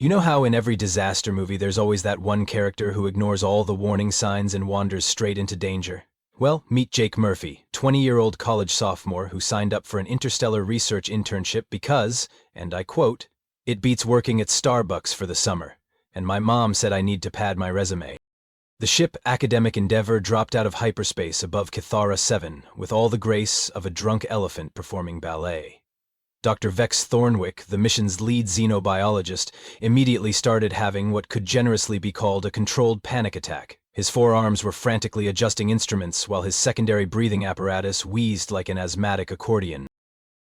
You know how in every disaster movie there's always that one character who ignores all the warning signs and wanders straight into danger? Well, meet Jake Murphy, 20-year-old college sophomore who signed up for an interstellar research internship because, and I quote, "It beats working at Starbucks for the summer, and my mom said I need to pad my resume." The ship Academic Endeavor dropped out of hyperspace above Cathara 7 with all the grace of a drunk elephant performing ballet. Dr. Vex Thornwick, the mission's lead xenobiologist, immediately started having what could generously be called a controlled panic attack. His forearms were frantically adjusting instruments while his secondary breathing apparatus wheezed like an asthmatic accordion.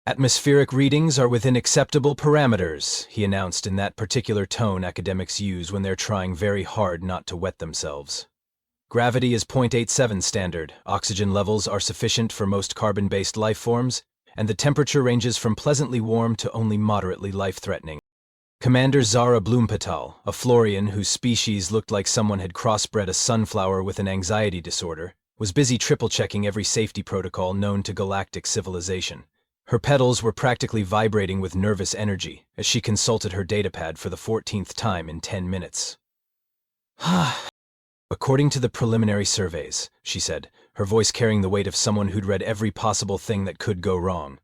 "Atmospheric readings are within acceptable parameters," he announced in that particular tone academics use when they're trying very hard not to wet themselves. "Gravity is 0.87 standard, oxygen levels are sufficient for most carbon-based life forms, and the temperature ranges from pleasantly warm to only moderately life-threatening." Commander Zara Bloempetal, a Florian whose species looked like someone had crossbred a sunflower with an anxiety disorder, was busy triple-checking every safety protocol known to galactic civilization. Her pedals were practically vibrating with nervous energy as she consulted her datapad for the 14th time in 10 minutes. "According to the preliminary surveys," she said, her voice carrying the weight of someone who'd read every possible thing that could go wrong.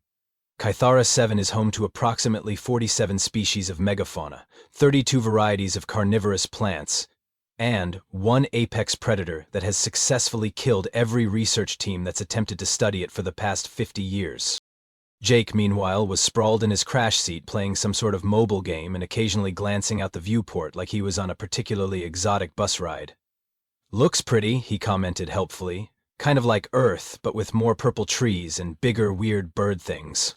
"Cathara 7 is home to approximately 47 species of megafauna, 32 varieties of carnivorous plants, and one apex predator that has successfully killed every research team that's attempted to study it for the past 50 years. Jake, meanwhile, was sprawled in his crash seat playing some sort of mobile game and occasionally glancing out the viewport like he was on a particularly exotic bus ride. "Looks pretty," he commented helpfully. "Kind of like Earth, but with more purple trees and bigger, weird bird things."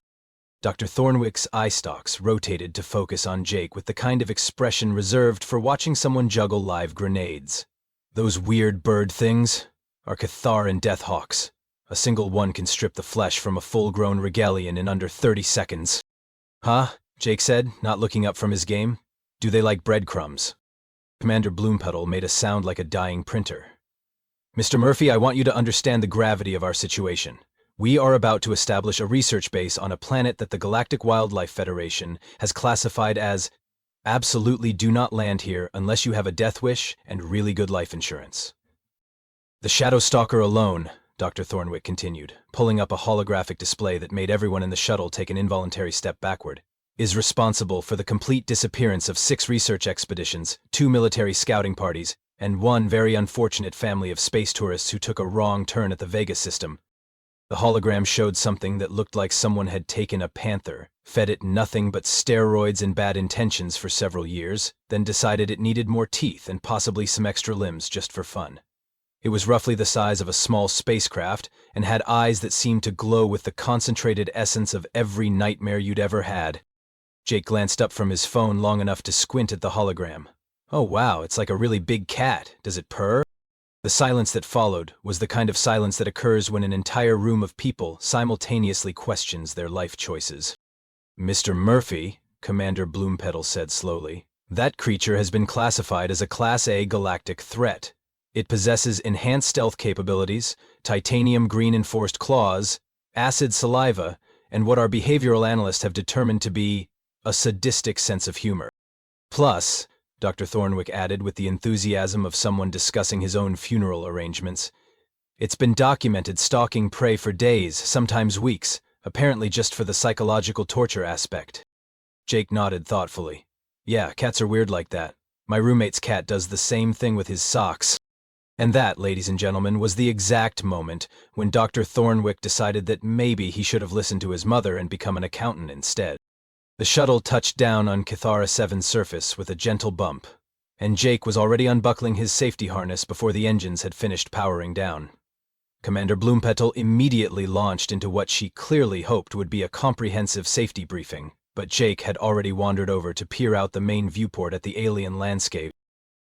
Dr. Thornwick's eye stalks rotated to focus on Jake with the kind of expression reserved for watching someone juggle live grenades. "Those weird bird things are Catharan deathhawks. A single one can strip the flesh from a full-grown regalian in under 30 seconds. "Huh?" Jake said, not looking up from his game. "Do they like breadcrumbs?" Commander Bloempetal made a sound like a dying printer. "Mr. Murphy, I want you to understand the gravity of our situation. We are about to establish a research base on a planet that the Galactic Wildlife Federation has classified as absolutely do not land here unless you have a death wish and really good life insurance. The Shadow Stalker alone," Dr. Thornwick continued, pulling up a holographic display that made everyone in the shuttle take an involuntary step backward, "is responsible for the complete disappearance of 6 research expeditions, 2 military scouting parties, and 1 very unfortunate family of space tourists who took a wrong turn at the Vega system." The hologram showed something that looked like someone had taken a panther, fed it nothing but steroids and bad intentions for several years, then decided it needed more teeth and possibly some extra limbs just for fun. It was roughly the size of a small spacecraft and had eyes that seemed to glow with the concentrated essence of every nightmare you'd ever had. Jake glanced up from his phone long enough to squint at the hologram. "Oh wow, it's like a really big cat. Does it purr?" The silence that followed was the kind of silence that occurs when an entire room of people simultaneously questions their life choices. "Mr. Murphy," Commander Bloempetal said slowly, "that creature has been classified as a Class A galactic threat. It possesses enhanced stealth capabilities, titanium green enforced claws, acid saliva, and what our behavioral analysts have determined to be a sadistic sense of humor. Plus," Dr. Thornwick added with the enthusiasm of someone discussing his own funeral arrangements, "it's been documented stalking prey for days, sometimes weeks, apparently just for the psychological torture aspect." Jake nodded thoughtfully. "Yeah, cats are weird like that. My roommate's cat does the same thing with his socks." And that, ladies and gentlemen, was the exact moment when Dr. Thornwick decided that maybe he should have listened to his mother and become an accountant instead. The shuttle touched down on Cathara 7's surface with a gentle bump, and Jake was already unbuckling his safety harness before the engines had finished powering down. Commander Bloempetal immediately launched into what she clearly hoped would be a comprehensive safety briefing, but Jake had already wandered over to peer out the main viewport at the alien landscape.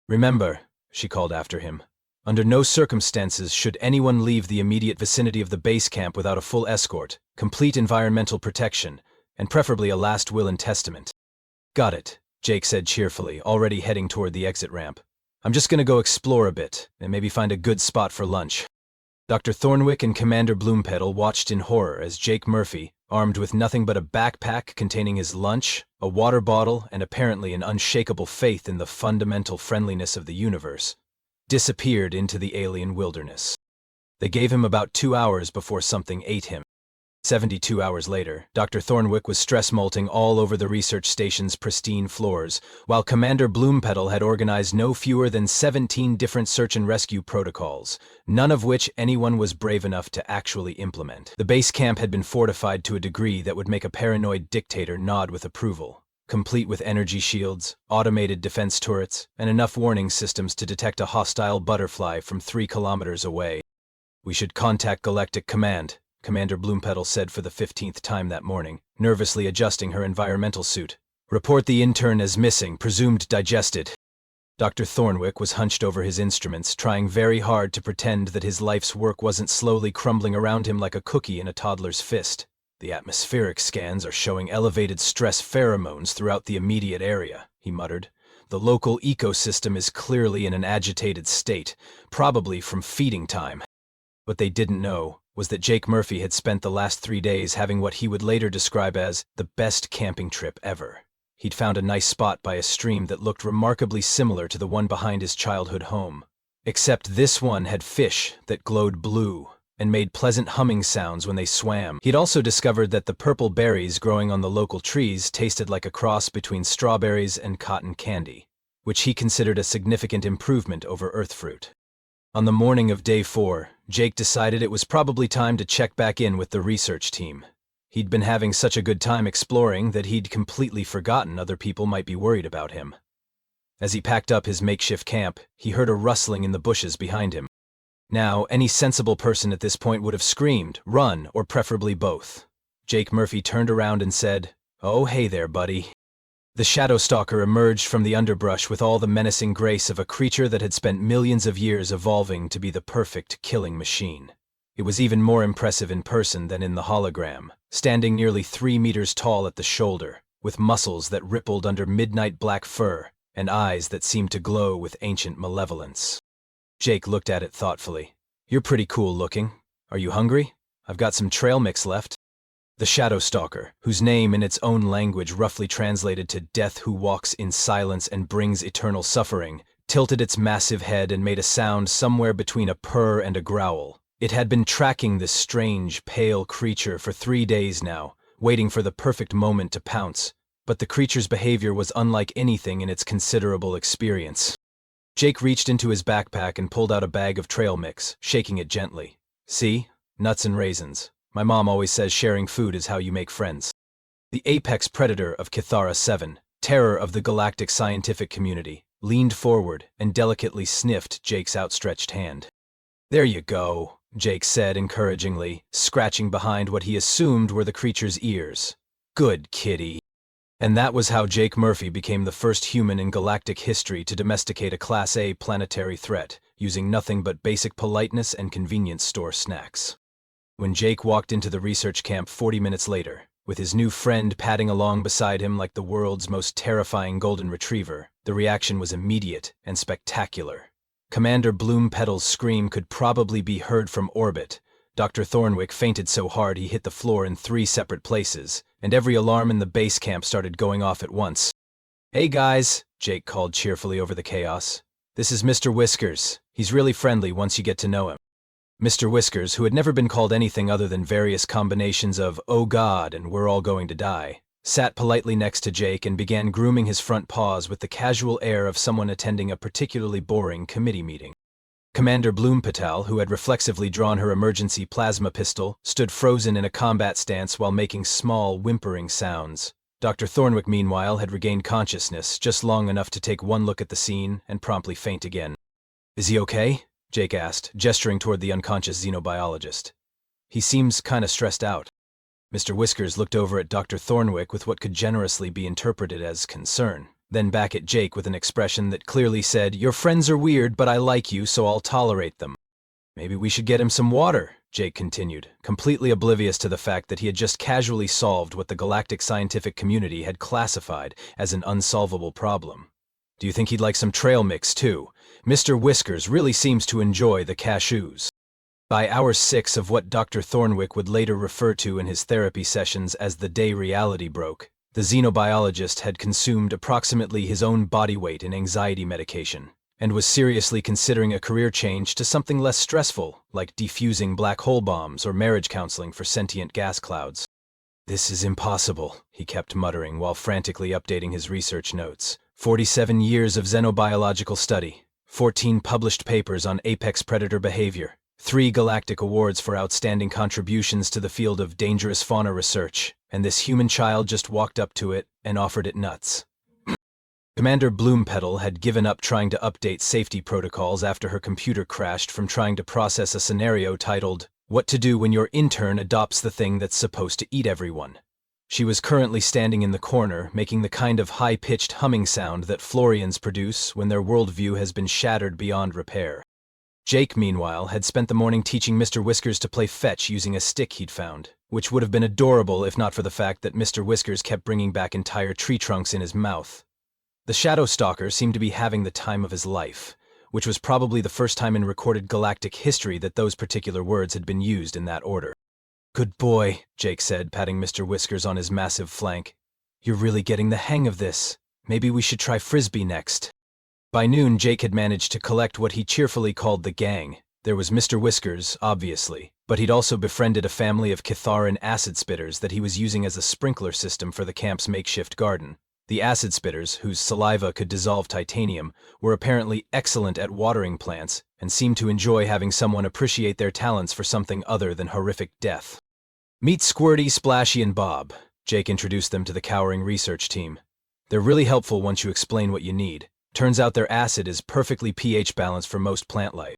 "Remember," she called after him, "under no circumstances should anyone leave the immediate vicinity of the base camp without a full escort, complete environmental protection, and preferably a last will and testament." "Got it," Jake said cheerfully, already heading toward the exit ramp. "I'm just gonna go explore a bit, and maybe find a good spot for lunch." Dr. Thornwick and Commander Bloompetal watched in horror as Jake Murphy, armed with nothing but a backpack containing his lunch, a water bottle, and apparently an unshakable faith in the fundamental friendliness of the universe, disappeared into the alien wilderness. They gave him about 2 hours before something ate him. 72 hours later, Dr. Thornwick was stress-molting all over the research station's pristine floors, while Commander Bloompetal had organized no fewer than 17 different search and rescue protocols, none of which anyone was brave enough to actually implement. The base camp had been fortified to a degree that would make a paranoid dictator nod with approval, complete with energy shields, automated defense turrets, and enough warning systems to detect a hostile butterfly from 3 kilometers away. "We should contact Galactic Command," Commander Bloompetal said for the 15th time that morning, nervously adjusting her environmental suit. "Report the intern as missing, presumed digested." Dr. Thornwick was hunched over his instruments, trying very hard to pretend that his life's work wasn't slowly crumbling around him like a cookie in a toddler's fist. "The atmospheric scans are showing elevated stress pheromones throughout the immediate area," he muttered. "The local ecosystem is clearly in an agitated state, probably from feeding time." What they didn't know was that Jake Murphy had spent the last 3 days having what he would later describe as the best camping trip ever. He'd found a nice spot by a stream that looked remarkably similar to the one behind his childhood home. Except this one had fish that glowed blue and made pleasant humming sounds when they swam. He'd also discovered that the purple berries growing on the local trees tasted like a cross between strawberries and cotton candy, which he considered a significant improvement over earth fruit. On the morning of day 4, Jake decided it was probably time to check back in with the research team. He'd been having such a good time exploring that he'd completely forgotten other people might be worried about him. As he packed up his makeshift camp, he heard a rustling in the bushes behind him. Now, any sensible person at this point would have screamed, run, or preferably both. Jake Murphy turned around and said, "Oh, hey there, buddy." The shadow stalker emerged from the underbrush with all the menacing grace of a creature that had spent millions of years evolving to be the perfect killing machine. It was even more impressive in person than in the hologram, standing nearly 3 meters tall at the shoulder, with muscles that rippled under midnight black fur and eyes that seemed to glow with ancient malevolence. Jake looked at it thoughtfully. "You're pretty cool looking. Are you hungry? I've got some trail mix left." The shadow stalker, whose name in its own language roughly translated to "death who walks in silence and brings eternal suffering," tilted its massive head and made a sound somewhere between a purr and a growl. It had been tracking this strange, pale creature for 3 days now, waiting for the perfect moment to pounce, but the creature's behavior was unlike anything in its considerable experience. Jake reached into his backpack and pulled out a bag of trail mix, shaking it gently. "See? Nuts and raisins. My mom always says sharing food is how you make friends." The apex predator of Cathara 7, terror of the galactic scientific community, leaned forward and delicately sniffed Jake's outstretched hand. "There you go," Jake said encouragingly, scratching behind what he assumed were the creature's ears. "Good kitty." And that was how Jake Murphy became the first human in galactic history to domesticate a Class A planetary threat, using nothing but basic politeness and convenience store snacks. When Jake walked into the research camp 40 minutes later, with his new friend padding along beside him like the world's most terrifying golden retriever, the reaction was immediate and spectacular. Commander Bloompetal's scream could probably be heard from orbit. Dr. Thornwick fainted so hard he hit the floor in 3 separate places, and every alarm in the base camp started going off at once. "Hey guys," Jake called cheerfully over the chaos. "This is Mr. Whiskers. He's really friendly once you get to know him." Mr. Whiskers, who had never been called anything other than various combinations of "oh God" and "we're all going to die," sat politely next to Jake and began grooming his front paws with the casual air of someone attending a particularly boring committee meeting. Commander Bloompetal, who had reflexively drawn her emergency plasma pistol, stood frozen in a combat stance while making small, whimpering sounds. Dr. Thornwick, meanwhile, had regained consciousness just long enough to take one look at the scene and promptly faint again. "Is he okay?" Jake asked, gesturing toward the unconscious xenobiologist. "He seems kinda stressed out." Mr. Whiskers looked over at Dr. Thornwick with what could generously be interpreted as concern, then back at Jake with an expression that clearly said, "Your friends are weird, but I like you, so I'll tolerate them." "Maybe we should get him some water," Jake continued, completely oblivious to the fact that he had just casually solved what the galactic scientific community had classified as an unsolvable problem. "Do you think he'd like some trail mix, too? Mr. Whiskers really seems to enjoy the cashews." By hour 6 of what Dr. Thornwick would later refer to in his therapy sessions as the day reality broke, the xenobiologist had consumed approximately his own body weight in anxiety medication, and was seriously considering a career change to something less stressful, like defusing black hole bombs or marriage counseling for sentient gas clouds. "This is impossible," he kept muttering while frantically updating his research notes. 47 years of xenobiological study, 14 published papers on apex predator behavior, 3 galactic awards for outstanding contributions to the field of dangerous fauna research, and this human child just walked up to it and offered it nuts. Commander Bloompetal had given up trying to update safety protocols after her computer crashed from trying to process a scenario titled, "What to Do When Your Intern Adopts the Thing That's Supposed to Eat Everyone." She was currently standing in the corner, making the kind of high-pitched humming sound that Florians produce when their worldview has been shattered beyond repair. Jake, meanwhile, had spent the morning teaching Mr. Whiskers to play fetch using a stick he'd found, which would have been adorable if not for the fact that Mr. Whiskers kept bringing back entire tree trunks in his mouth. The Shadow Stalker seemed to be having the time of his life, which was probably the first time in recorded galactic history that those particular words had been used in that order. "Good boy," Jake said, patting Mr. Whiskers on his massive flank. "You're really getting the hang of this. Maybe we should try Frisbee next." By noon, Jake had managed to collect what he cheerfully called the gang. There was Mr. Whiskers, obviously, but he'd also befriended a family of Kitharan acid spitters that he was using as a sprinkler system for the camp's makeshift garden. The acid spitters, whose saliva could dissolve titanium, were apparently excellent at watering plants and seemed to enjoy having someone appreciate their talents for something other than horrific death. "Meet Squirty, Splashy, and Bob," Jake introduced them to the cowering research team. "They're really helpful once you explain what you need. Turns out their acid is perfectly pH balanced for most plant life."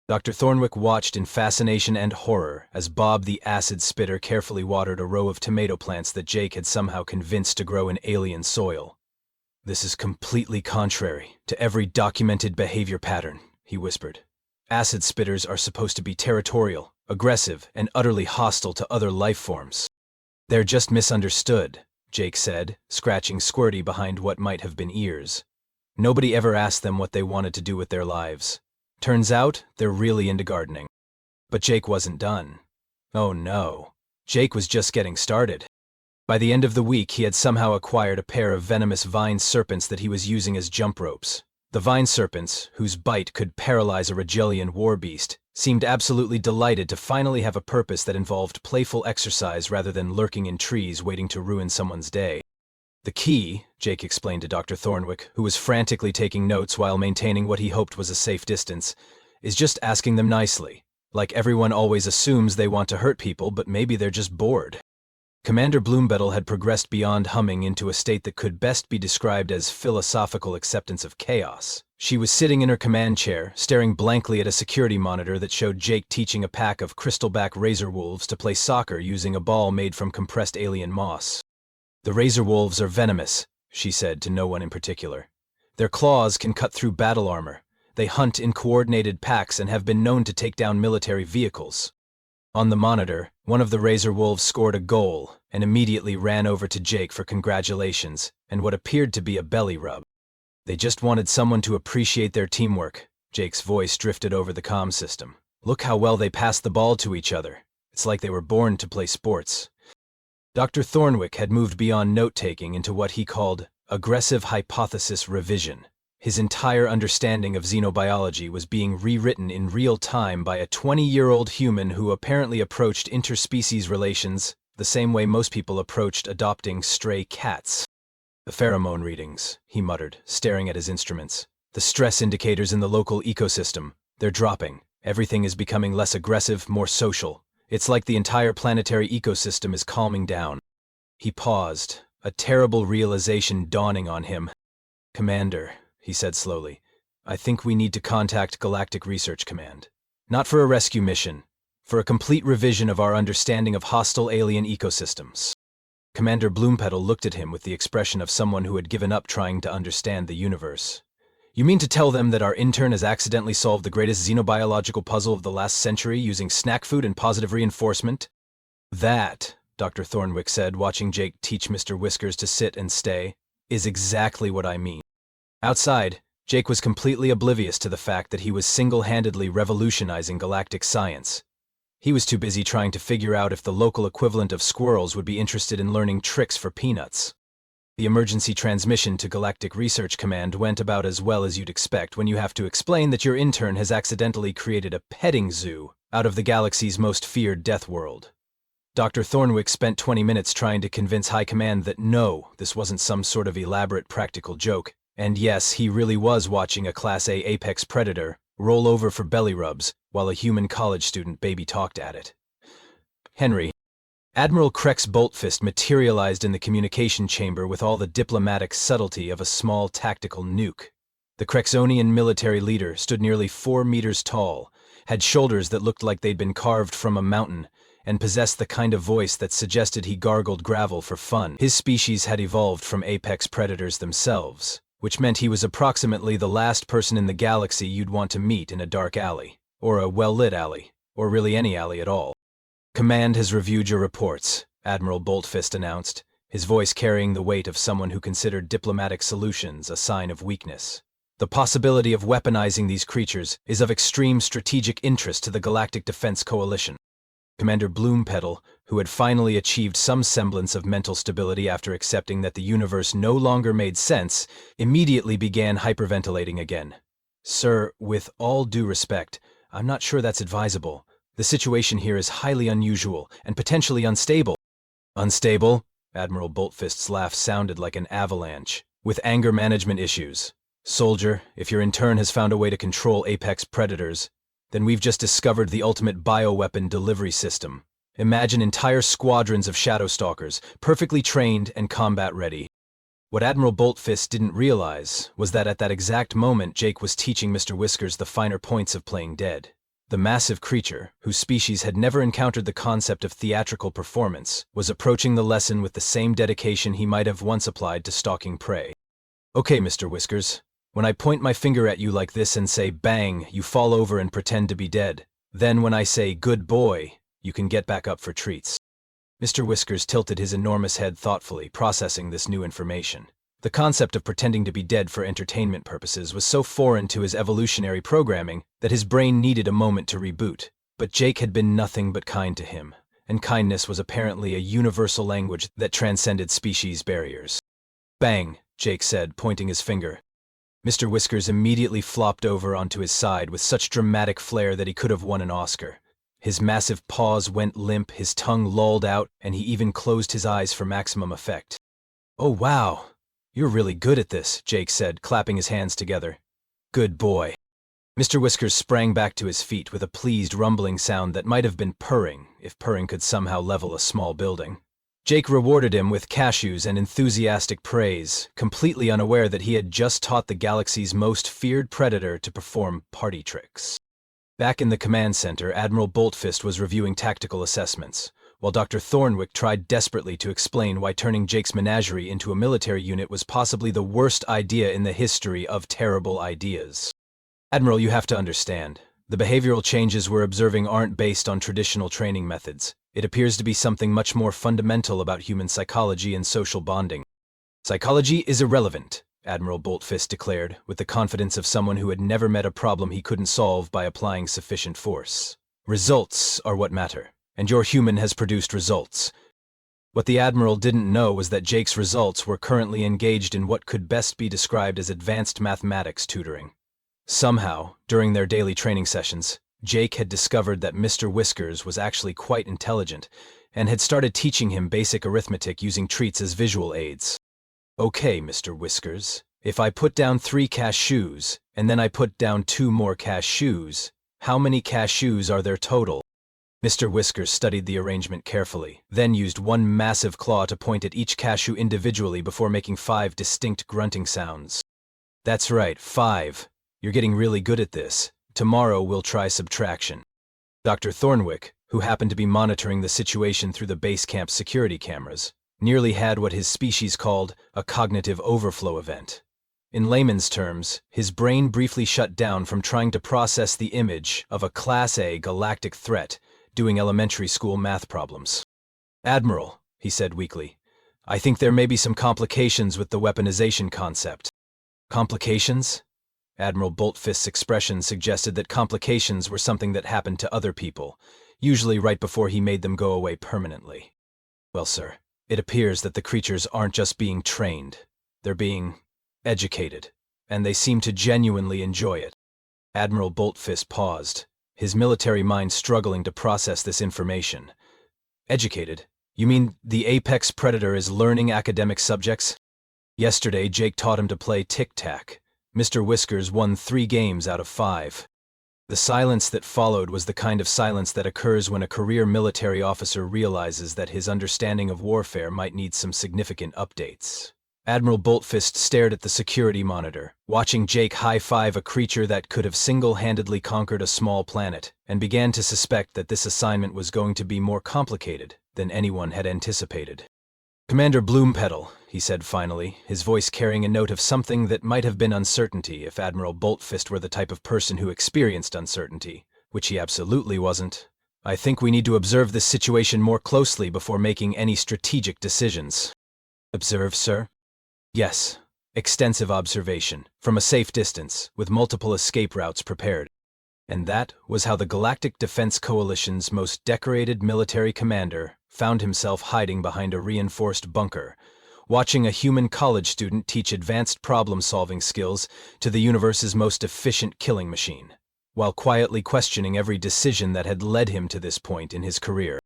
Dr. Thornwick watched in fascination and horror as Bob the acid spitter carefully watered a row of tomato plants that Jake had somehow convinced to grow in alien soil. "This is completely contrary to every documented behavior pattern," he whispered. "Acid spitters are supposed to be territorial, aggressive, and utterly hostile to other life forms." "They're just misunderstood," Jake said, scratching Squirty behind what might have been ears. "Nobody ever asked them what they wanted to do with their lives. Turns out, they're really into gardening." But Jake wasn't done. Oh no. Jake was just getting started. By the end of the week, he had somehow acquired a pair of venomous vine serpents that he was using as jump ropes. The vine serpents, whose bite could paralyze a Regelian war beast, seemed absolutely delighted to finally have a purpose that involved playful exercise rather than lurking in trees waiting to ruin someone's day. "The key," Jake explained to Dr. Thornwick, who was frantically taking notes while maintaining what he hoped was a safe distance, "is just asking them nicely. Like everyone always assumes they want to hurt people, but maybe they're just bored." Commander Bloombetal had progressed beyond humming into a state that could best be described as philosophical acceptance of chaos. She was sitting in her command chair, staring blankly at a security monitor that showed Jake teaching a pack of crystalback razor wolves to play soccer using a ball made from compressed alien moss. "The razor wolves are venomous," she said to no one in particular. "Their claws can cut through battle armor. They hunt in coordinated packs and have been known to take down military vehicles." On the monitor, one of the razor wolves scored a goal and immediately ran over to Jake for congratulations and what appeared to be a belly rub. "They just wanted someone to appreciate their teamwork." Jake's voice drifted over the comm system. "Look how well they passed the ball to each other. It's like they were born to play sports." Dr. Thornwick had moved beyond note-taking into what he called aggressive hypothesis revision. His entire understanding of xenobiology was being rewritten in real time by a 20-year-old human who apparently approached interspecies relations the same way most people approached adopting stray cats. "The pheromone readings," he muttered, staring at his instruments. "The stress indicators in the local ecosystem. They're dropping. Everything is becoming less aggressive, more social. It's like the entire planetary ecosystem is calming down." He paused, a terrible realization dawning on him. "Commander," he said slowly, "I think we need to contact Galactic Research Command. Not for a rescue mission, for a complete revision of our understanding of hostile alien ecosystems." Commander Bloompetal looked at him with the expression of someone who had given up trying to understand the universe. "You mean to tell them that our intern has accidentally solved the greatest xenobiological puzzle of the last century using snack food and positive reinforcement?" "That," Dr. Thornwick said, watching Jake teach Mr. Whiskers to sit and stay, "is exactly what I mean." Outside, Jake was completely oblivious to the fact that he was single-handedly revolutionizing galactic science. He was too busy trying to figure out if the local equivalent of squirrels would be interested in learning tricks for peanuts. The emergency transmission to Galactic Research Command went about as well as you'd expect when you have to explain that your intern has accidentally created a petting zoo out of the galaxy's most feared death world. Dr. Thornwick spent 20 minutes trying to convince High Command that no, this wasn't some sort of elaborate practical joke, and yes, he really was watching a Class A apex predator roll over for belly rubs while a human college student baby-talked at it. Henry. Admiral Krex Boltfist materialized in the communication chamber with all the diplomatic subtlety of a small tactical nuke. The Krexonian military leader stood nearly 4 meters tall, had shoulders that looked like they'd been carved from a mountain, and possessed the kind of voice that suggested he gargled gravel for fun. His species had evolved from apex predators themselves, which meant he was approximately the last person in the galaxy you'd want to meet in a dark alley, or a well-lit alley, or really any alley at all. Command has reviewed your reports, Admiral Boltfist announced, his voice carrying the weight of someone who considered diplomatic solutions a sign of weakness. The possibility of weaponizing these creatures is of extreme strategic interest to the Galactic Defense Coalition. Commander Bloompetal, who had finally achieved some semblance of mental stability after accepting that the universe no longer made sense, immediately began hyperventilating again. Sir, with all due respect, I'm not sure that's advisable. The situation here is highly unusual and potentially unstable. Unstable? Admiral Boltfist's laugh sounded like an avalanche, with anger management issues. Soldier, if your intern has found a way to control apex predators, then we've just discovered the ultimate bioweapon delivery system. Imagine entire squadrons of shadow stalkers, perfectly trained and combat-ready. What Admiral Boltfist didn't realize was that at that exact moment Jake was teaching Mr. Whiskers the finer points of playing dead. The massive creature, whose species had never encountered the concept of theatrical performance, was approaching the lesson with the same dedication he might have once applied to stalking prey. Okay, Mr. Whiskers. When I point my finger at you like this and say bang, you fall over and pretend to be dead. Then when I say good boy, you can get back up for treats. Mr. Whiskers tilted his enormous head thoughtfully, processing this new information. The concept of pretending to be dead for entertainment purposes was so foreign to his evolutionary programming that his brain needed a moment to reboot. But Jake had been nothing but kind to him, and kindness was apparently a universal language that transcended species barriers. Bang, Jake said, pointing his finger. Mr. Whiskers immediately flopped over onto his side with such dramatic flair that he could have won an Oscar. His massive paws went limp, his tongue lolled out, and he even closed his eyes for maximum effect. Oh wow, you're really good at this, Jake said, clapping his hands together. Good boy. Mr. Whiskers sprang back to his feet with a pleased rumbling sound that might have been purring, if purring could somehow level a small building. Jake rewarded him with cashews and enthusiastic praise, completely unaware that he had just taught the galaxy's most feared predator to perform party tricks. Back in the command center, Admiral Boltfist was reviewing tactical assessments, while Dr. Thornwick tried desperately to explain why turning Jake's menagerie into a military unit was possibly the worst idea in the history of terrible ideas. Admiral, you have to understand, the behavioral changes we're observing aren't based on traditional training methods. It appears to be something much more fundamental about human psychology and social bonding. Psychology is irrelevant, Admiral Boltfist declared, with the confidence of someone who had never met a problem he couldn't solve by applying sufficient force. Results are what matter, and your human has produced results. What the Admiral didn't know was that Jake's results were currently engaged in what could best be described as advanced mathematics tutoring. Somehow, during their daily training sessions, Jake had discovered that Mr. Whiskers was actually quite intelligent, and had started teaching him basic arithmetic using treats as visual aids. Okay, Mr. Whiskers, if I put down 3 cashews, and then I put down 2 more cashews, how many cashews are there total? Mr. Whiskers studied the arrangement carefully, then used one massive claw to point at each cashew individually before making 5 distinct grunting sounds. That's right, 5. You're getting really good at this. Tomorrow we'll try subtraction. Dr. Thornwick, who happened to be monitoring the situation through the base camp's security cameras, nearly had what his species called a cognitive overflow event. In layman's terms, his brain briefly shut down from trying to process the image of a Class A galactic threat doing elementary school math problems. Admiral, he said weakly, I think there may be some complications with the weaponization concept. Complications? Admiral Boltfist's expression suggested that complications were something that happened to other people. usually right before he made them go away permanently. Well, sir, it appears that the creatures aren't just being trained. They're being educated, and they seem to genuinely enjoy it. Admiral Boltfist paused, his military mind struggling to process this information. Educated? You mean the apex predator is learning academic subjects? Yesterday, Jake taught him to play tic-tac. Mr. Whiskers won 3 games out of 5. The silence that followed was the kind of silence that occurs when a career military officer realizes that his understanding of warfare might need some significant updates. Admiral Boltfist stared at the security monitor, watching Jake high-five a creature that could have single-handedly conquered a small planet, and began to suspect that this assignment was going to be more complicated than anyone had anticipated. "Commander Bloompetal," he said finally, his voice carrying a note of something that might have been uncertainty if Admiral Boltfist were the type of person who experienced uncertainty, which he absolutely wasn't. "I think we need to observe this situation more closely before making any strategic decisions." "Observe, sir?" "Yes. Extensive observation, from a safe distance, with multiple escape routes prepared." And that was how the Galactic Defense Coalition's most decorated military commander found himself hiding behind a reinforced bunker, watching a human college student teach advanced problem-solving skills to the universe's most efficient killing machine, while quietly questioning every decision that had led him to this point in his career.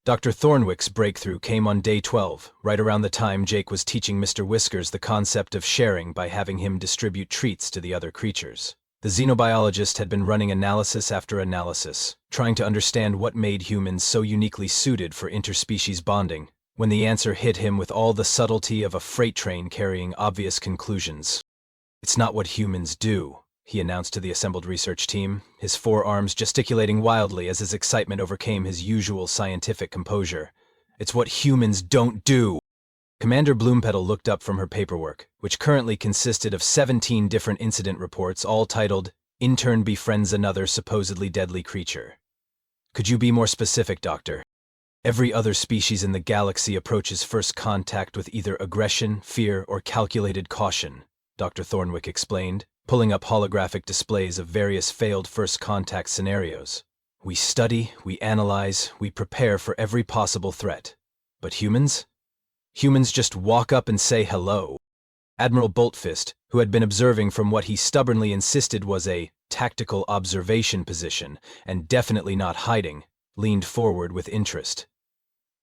Dr. Thornwick's breakthrough came on day 12, right around the time Jake was teaching Mr. Whiskers the concept of sharing by having him distribute treats to the other creatures. The xenobiologist had been running analysis after analysis, trying to understand what made humans so uniquely suited for interspecies bonding, when the answer hit him with all the subtlety of a freight train carrying obvious conclusions. "It's not what humans do," he announced to the assembled research team, his forearms gesticulating wildly as his excitement overcame his usual scientific composure. "It's what humans don't do." Commander Bloompetal looked up from her paperwork, which currently consisted of 17 different incident reports, all titled, "Intern befriends another supposedly deadly creature." "Could you be more specific, Doctor?" "Every other species in the galaxy approaches first contact with either aggression, fear, or calculated caution," Dr. Thornwick explained, pulling up holographic displays of various failed first contact scenarios. "We study, we analyze, we prepare for every possible threat. But humans? Humans just walk up and say hello." Admiral Boltfist, who had been observing from what he stubbornly insisted was a tactical observation position, and definitely not hiding, leaned forward with interest.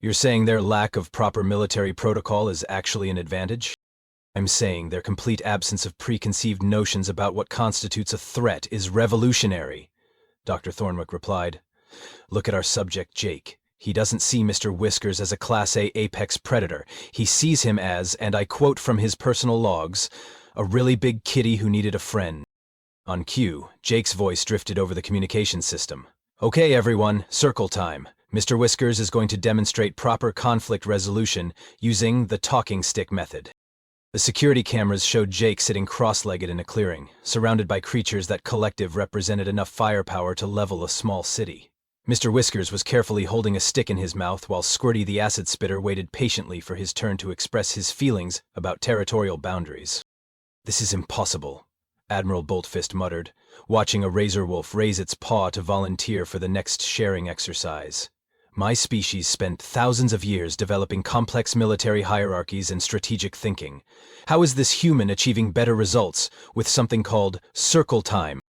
"You're saying their lack of proper military protocol is actually an advantage?" "I'm saying their complete absence of preconceived notions about what constitutes a threat is revolutionary," Dr. Thornwick replied. "Look at our subject, Jake. He doesn't see Mr. Whiskers as a Class A apex predator. He sees him as, and I quote from his personal logs, a really big kitty who needed a friend." On cue, Jake's voice drifted over the communication system. "Okay, everyone, circle time. Mr. Whiskers is going to demonstrate proper conflict resolution using the talking stick method." The security cameras showed Jake sitting cross-legged in a clearing, surrounded by creatures that collective represented enough firepower to level a small city. Mr. Whiskers was carefully holding a stick in his mouth while Squirty the acid spitter waited patiently for his turn to express his feelings about territorial boundaries. "This is impossible," Admiral Boltfist muttered, watching a razor wolf raise its paw to volunteer for the next sharing exercise. "My species spent thousands of years developing complex military hierarchies and strategic thinking. How is this human achieving better results with something called circle time?"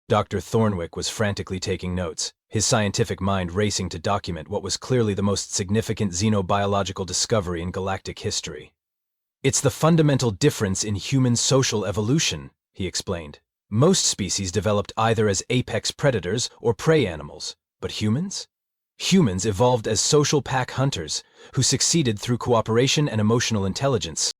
Dr. Thornwick was frantically taking notes, his scientific mind racing to document what was clearly the most significant xenobiological discovery in galactic history. "It's the fundamental difference in human social evolution," he explained. "Most species developed either as apex predators or prey animals, but humans? Humans evolved as social pack hunters who succeeded through cooperation and emotional intelligence.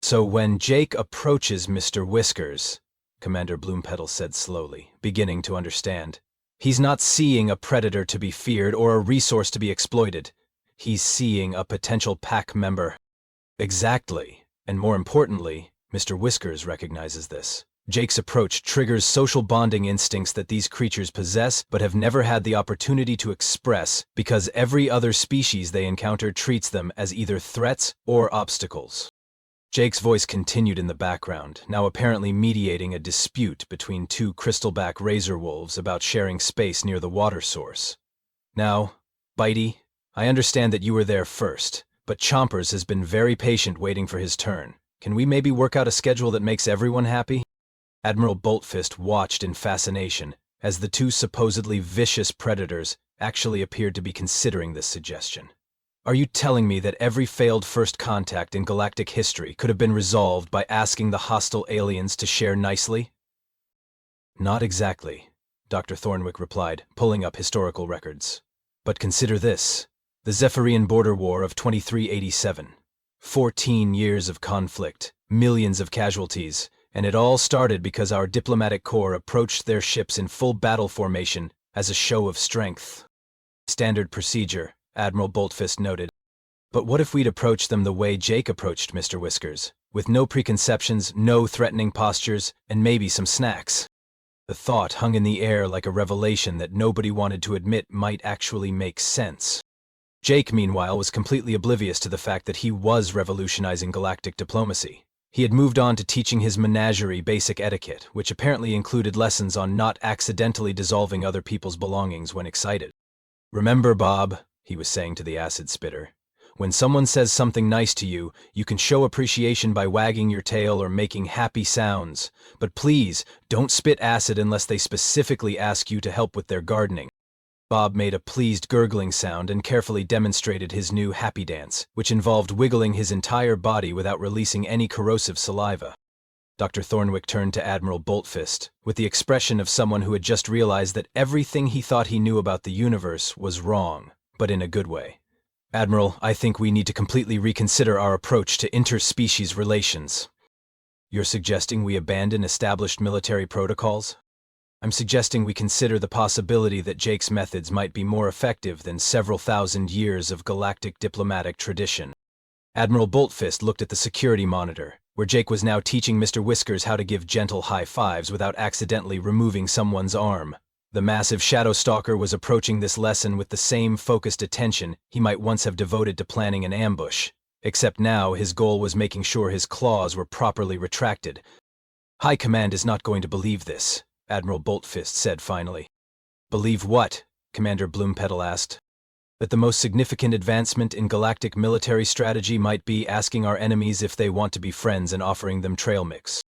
So when Jake approaches Mr. Whiskers," Commander Bloompetal said slowly, beginning to understand, "he's not seeing a predator to be feared or a resource to be exploited. He's seeing a potential pack member." "Exactly. And more importantly, Mr. Whiskers recognizes this. Jake's approach triggers social bonding instincts that these creatures possess but have never had the opportunity to express because every other species they encounter treats them as either threats or obstacles." Jake's voice continued in the background, now apparently mediating a dispute between 2 crystalback razor wolves about sharing space near the water source. Now, Bitey, I understand that you were there first, but Chompers has been very patient waiting for his turn. Can we maybe work out a schedule that makes everyone happy? Admiral Boltfist watched in fascination as the two supposedly vicious predators actually appeared to be considering this suggestion. Are you telling me that every failed first contact in galactic history could have been resolved by asking the hostile aliens to share nicely? Not exactly, Dr. Thornwick replied, pulling up historical records. But consider this. The Zephyrian Border War of 2387. 14 years of conflict, millions of casualties, and it all started because our diplomatic corps approached their ships in full battle formation as a show of strength. Standard procedure, Admiral Boltfist noted. But what if we'd approached them the way Jake approached Mr. Whiskers, with no preconceptions, no threatening postures, and maybe some snacks? The thought hung in the air like a revelation that nobody wanted to admit might actually make sense. Jake, meanwhile, was completely oblivious to the fact that he was revolutionizing galactic diplomacy. He had moved on to teaching his menagerie basic etiquette, which apparently included lessons on not accidentally dissolving other people's belongings when excited. Remember, Bob, he was saying to the acid spitter, when someone says something nice to you, you can show appreciation by wagging your tail or making happy sounds. But please, don't spit acid unless they specifically ask you to help with their gardening. Bob made a pleased gurgling sound and carefully demonstrated his new happy dance, which involved wiggling his entire body without releasing any corrosive saliva. Dr. Thornwick turned to Admiral Boltfist, with the expression of someone who had just realized that everything he thought he knew about the universe was wrong, but in a good way. Admiral, I think we need to completely reconsider our approach to interspecies relations. You're suggesting we abandon established military protocols? I'm suggesting we consider the possibility that Jake's methods might be more effective than several thousand years of galactic diplomatic tradition. Admiral Boltfist looked at the security monitor, where Jake was now teaching Mr. Whiskers how to give gentle high fives without accidentally removing someone's arm. The massive shadow stalker was approaching this lesson with the same focused attention he might once have devoted to planning an ambush, except now his goal was making sure his claws were properly retracted. High Command is not going to believe this, Admiral Boltfist said finally. Believe what? Commander Bloompetal asked. That the most significant advancement in galactic military strategy might be asking our enemies if they want to be friends and offering them trail mix.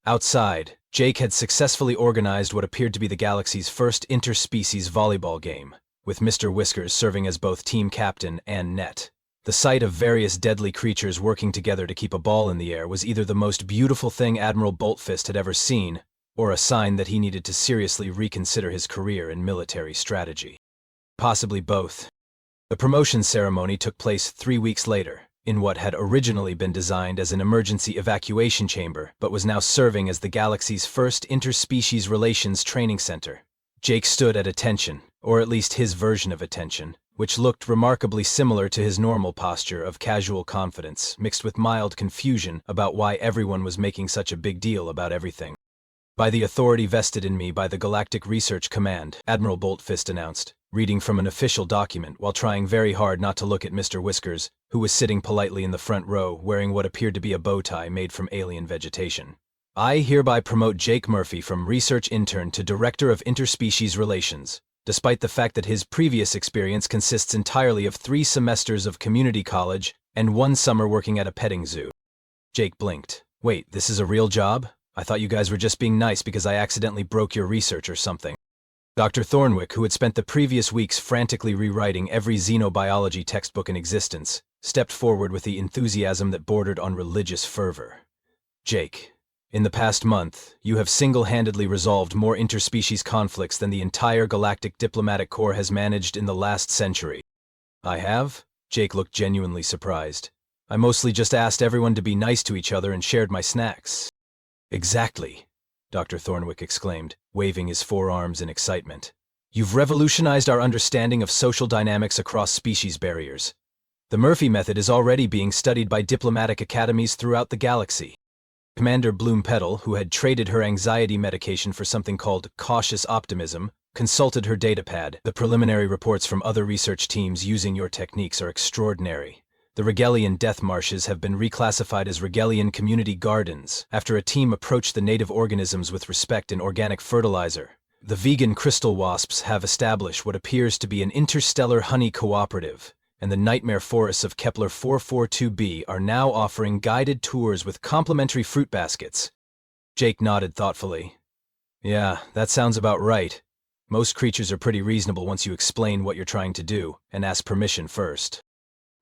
Outside, Jake had successfully organized what appeared to be the galaxy's first interspecies volleyball game, with Mr. Whiskers serving as both team captain and net. The sight of various deadly creatures working together to keep a ball in the air was either the most beautiful thing Admiral Boltfist had ever seen, or a sign that he needed to seriously reconsider his career in military strategy. Possibly both. The promotion ceremony took place 3 weeks later, in what had originally been designed as an emergency evacuation chamber, but was now serving as the galaxy's first interspecies relations training center. Jake stood at attention, or at least his version of attention, which looked remarkably similar to his normal posture of casual confidence, mixed with mild confusion about why everyone was making such a big deal about everything. By the authority vested in me by the Galactic Research Command, Admiral Boltfist announced, reading from an official document while trying very hard not to look at Mr. Whiskers, who was sitting politely in the front row wearing what appeared to be a bow tie made from alien vegetation. I hereby promote Jake Murphy from Research Intern to Director of Interspecies Relations, despite the fact that his previous experience consists entirely of 3 semesters of community college and 1 summer working at a petting zoo. Jake blinked. Wait, this is a real job? I thought you guys were just being nice because I accidentally broke your research or something. Dr. Thornwick, who had spent the previous weeks frantically rewriting every xenobiology textbook in existence, stepped forward with the enthusiasm that bordered on religious fervor. Jake, in the past month, you have single-handedly resolved more interspecies conflicts than the entire Galactic Diplomatic Corps has managed in the last century. I have? Jake looked genuinely surprised. I mostly just asked everyone to be nice to each other and shared my snacks. Exactly, Dr. Thornwick exclaimed, waving his forearms in excitement. You've revolutionized our understanding of social dynamics across species barriers. The Murphy method is already being studied by diplomatic academies throughout the galaxy. Commander Bloompetal, who had traded her anxiety medication for something called cautious optimism, consulted her datapad. The preliminary reports from other research teams using your techniques are extraordinary. The Regelian death marshes have been reclassified as Regelian community gardens after a team approached the native organisms with respect and organic fertilizer. The vegan crystal wasps have established what appears to be an interstellar honey cooperative, and the nightmare forests of Kepler 442b are now offering guided tours with complimentary fruit baskets. Jake nodded thoughtfully. Yeah, that sounds about right. Most creatures are pretty reasonable once you explain what you're trying to do and ask permission first.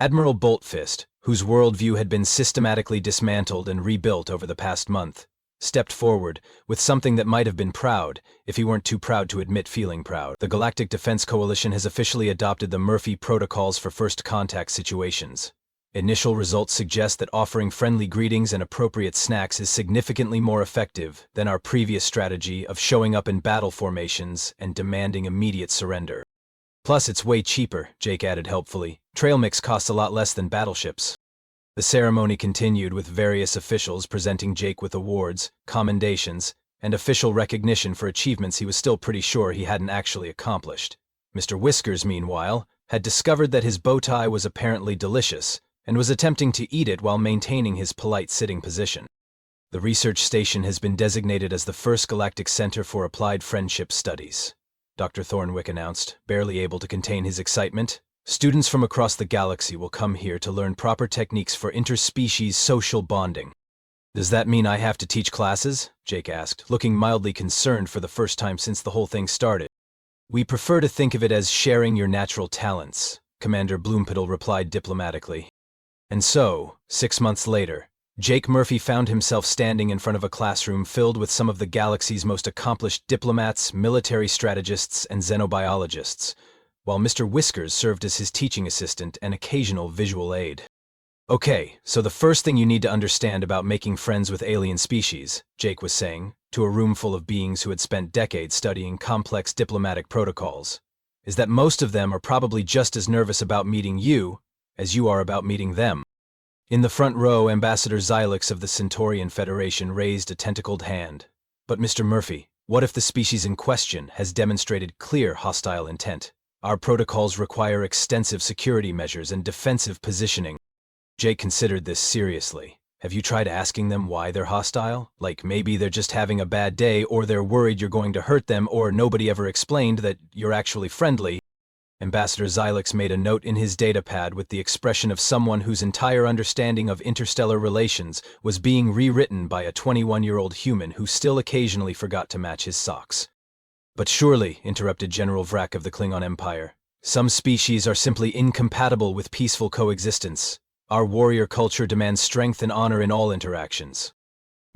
Admiral Boltfist, whose worldview had been systematically dismantled and rebuilt over the past month, stepped forward with something that might have been proud if he weren't too proud to admit feeling proud. The Galactic Defense Coalition has officially adopted the Murphy Protocols for first contact situations. Initial results suggest that offering friendly greetings and appropriate snacks is significantly more effective than our previous strategy of showing up in battle formations and demanding immediate surrender. Plus, it's way cheaper, Jake added helpfully. Trail mix costs a lot less than battleships. The ceremony continued with various officials presenting Jake with awards, commendations, and official recognition for achievements he was still pretty sure he hadn't actually accomplished. Mr. Whiskers, meanwhile, had discovered that his bow tie was apparently delicious and was attempting to eat it while maintaining his polite sitting position. The research station has been designated as the first galactic center for applied friendship studies, Dr. Thornwick announced, barely able to contain his excitement. Students from across the galaxy will come here to learn proper techniques for interspecies social bonding. Does that mean I have to teach classes? Jake asked, looking mildly concerned for the first time since the whole thing started. We prefer to think of it as sharing your natural talents, Commander Bloompiddle replied diplomatically. And so, 6 months later, Jake Murphy found himself standing in front of a classroom filled with some of the galaxy's most accomplished diplomats, military strategists, and xenobiologists, while Mr. Whiskers served as his teaching assistant and occasional visual aid. Okay, so the first thing you need to understand about making friends with alien species, Jake was saying, to a room full of beings who had spent decades studying complex diplomatic protocols, is that most of them are probably just as nervous about meeting you as you are about meeting them. In the front row, Ambassador Xylix of the Centaurian Federation raised a tentacled hand. But Mr. Murphy, what if the species in question has demonstrated clear hostile intent? Our protocols require extensive security measures and defensive positioning. Jake considered this seriously. Have you tried asking them why they're hostile? Like maybe they're just having a bad day, or they're worried you're going to hurt them, or nobody ever explained that you're actually friendly. Ambassador Xylix made a note in his datapad with the expression of someone whose entire understanding of interstellar relations was being rewritten by a 21-year-old human who still occasionally forgot to match his socks. But surely, interrupted General Vrak of the Klingon Empire, some species are simply incompatible with peaceful coexistence. Our warrior culture demands strength and honor in all interactions.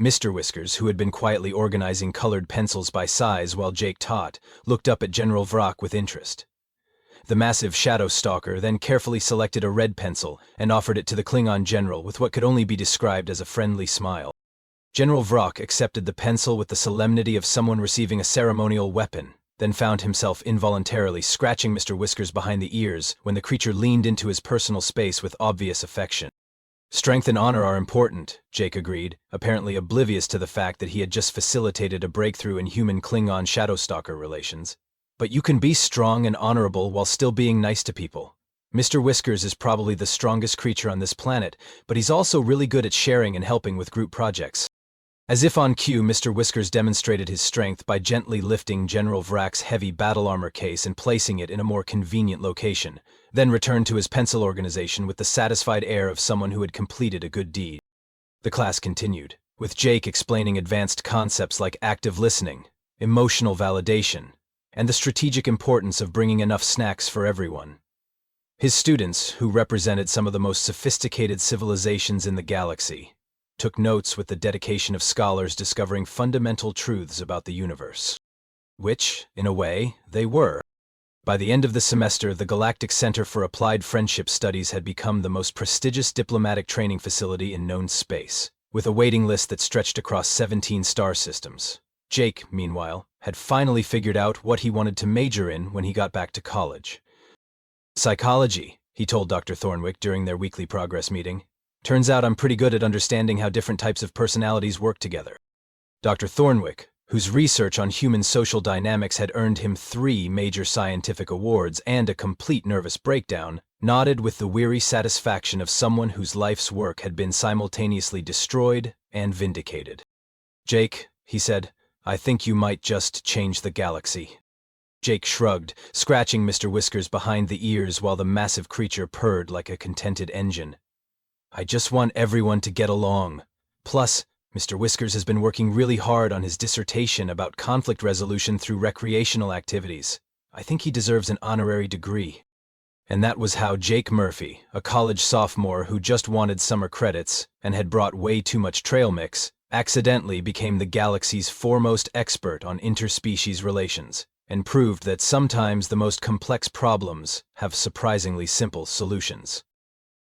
Mr. Whiskers, who had been quietly organizing colored pencils by size while Jake taught, looked up at General Vrak with interest. The massive shadow stalker then carefully selected a red pencil and offered it to the Klingon general with what could only be described as a friendly smile. General Vrak accepted the pencil with the solemnity of someone receiving a ceremonial weapon, then found himself involuntarily scratching Mr. Whiskers behind the ears when the creature leaned into his personal space with obvious affection. Strength and honor are important, Jake agreed, apparently oblivious to the fact that he had just facilitated a breakthrough in human-Klingon shadowstalker relations. But you can be strong and honorable while still being nice to people. Mr. Whiskers is probably the strongest creature on this planet, but he's also really good at sharing and helping with group projects. As if on cue, Mr. Whiskers demonstrated his strength by gently lifting General Vrak's heavy battle armor case and placing it in a more convenient location, then returned to his pencil organization with the satisfied air of someone who had completed a good deed. The class continued, with Jake explaining advanced concepts like active listening, emotional validation, and the strategic importance of bringing enough snacks for everyone. His students, who represented some of the most sophisticated civilizations in the galaxy, took notes with the dedication of scholars discovering fundamental truths about the universe. Which, in a way, they were. By the end of the semester, the Galactic Center for Applied Friendship Studies had become the most prestigious diplomatic training facility in known space, with a waiting list that stretched across 17 star systems. Jake, meanwhile, had finally figured out what he wanted to major in when he got back to college. Psychology, he told Dr. Thornwick during their weekly progress meeting. Turns out I'm pretty good at understanding how different types of personalities work together. Dr. Thornwick, whose research on human social dynamics had earned him 3 major scientific awards and a complete nervous breakdown, nodded with the weary satisfaction of someone whose life's work had been simultaneously destroyed and vindicated. Jake, he said, I think you might just change the galaxy. Jake shrugged, scratching Mr. Whiskers behind the ears while the massive creature purred like a contented engine. I just want everyone to get along. Plus, Mr. Whiskers has been working really hard on his dissertation about conflict resolution through recreational activities. I think he deserves an honorary degree. And that was how Jake Murphy, a college sophomore who just wanted summer credits and had brought way too much trail mix, accidentally became the galaxy's foremost expert on interspecies relations, and proved that sometimes the most complex problems have surprisingly simple solutions.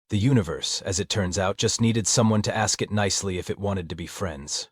The universe, as it turns out, just needed someone to ask it nicely if it wanted to be friends.